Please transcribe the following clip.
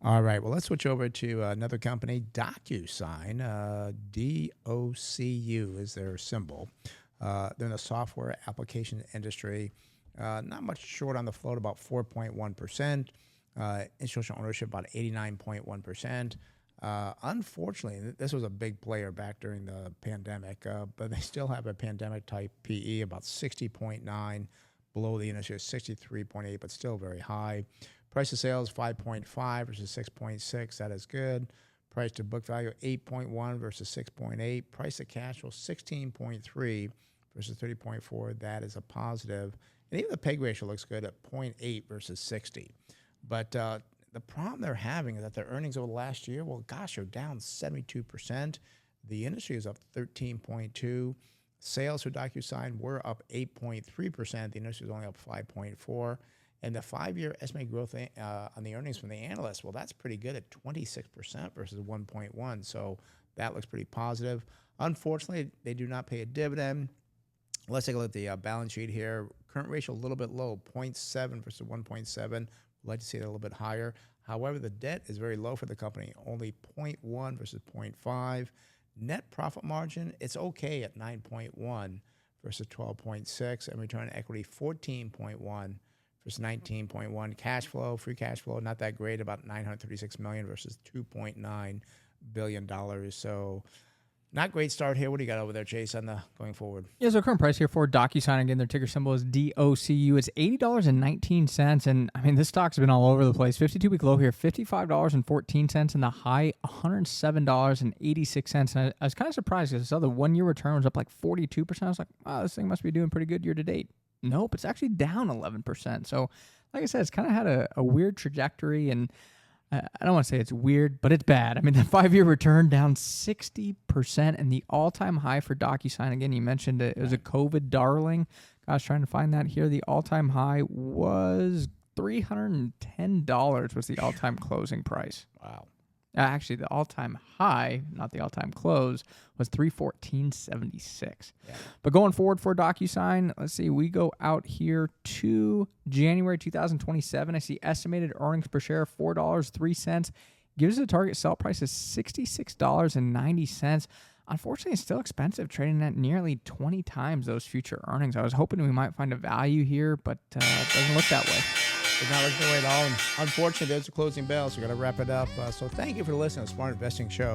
All right. Well, let's switch over to another company, DocuSign. DOCU is their symbol. They're in the software application industry. Not much short on the float, about 4.1%. Institutional ownership, about 89.1%. Unfortunately, this was a big player back during the pandemic, but they still have a pandemic type PE, about 60.9, below the industry at 63.8, but still very high. Price to sales 5.5 versus 6.6. That is good. Price to book value 8.1 versus 6.8. Price to cash flow 16.3 versus 30.4. That is a positive. And even the PEG ratio looks good at 0.8 versus 60. But the problem they're having is that their earnings over the last year, well, gosh, are down 72%. The industry is up 13.2. Sales for DocuSign were up 8.3%. The industry is only up 5.4. And the 5-year estimated growth on the earnings from the analysts, well, that's pretty good at 26% versus 1.1. So that looks pretty positive. Unfortunately, they do not pay a dividend. Let's take a look at the balance sheet here. Current ratio a little bit low, 0.7 versus 1.7. We'd like to see it a little bit higher. However, the debt is very low for the company, only 0.1 versus 0.5. Net profit margin, it's okay at 9.1 versus 12.6. And return on equity, 14.1 versus 19.1. Cash flow, free cash flow, not that great, about $936 million versus $2.9 billion. So not great start here. What do you got over there, Chase, on the going forward? Yeah, so current price here for DocuSign, again, their ticker symbol is DOCU. It's $80.19. And I mean, this stock's been all over the place. 52-week low here, $55.14, and the high, $107.86. And I was kind of surprised because I saw the 1-year return was up like 42%. I was like, wow, this thing must be doing pretty good year to date. Nope, it's actually down 11%. So, like I said, it's kind of had a weird trajectory, and I don't want to say it's weird, but it's bad. I mean, the 5-year return down 60%, and the all-time high for DocuSign, again, you mentioned it was a COVID darling. Gosh, trying to find that here. The all-time high was $310 was the all-time closing price. Wow. Actually, the all-time high, not the all-time close, was $314.76. Yeah. But going forward for DocuSign, let's see, we go out here to January 2027. I see estimated earnings per share of $4.03. Gives us a target sell price of $66.90. Unfortunately, it's still expensive, trading at nearly 20 times those future earnings. I was hoping we might find a value here, but it doesn't look that way. It's not looking that way at all. And unfortunately, there's a closing bell, so we're going to wrap it up. So thank you for listening to the Smart Investing Show.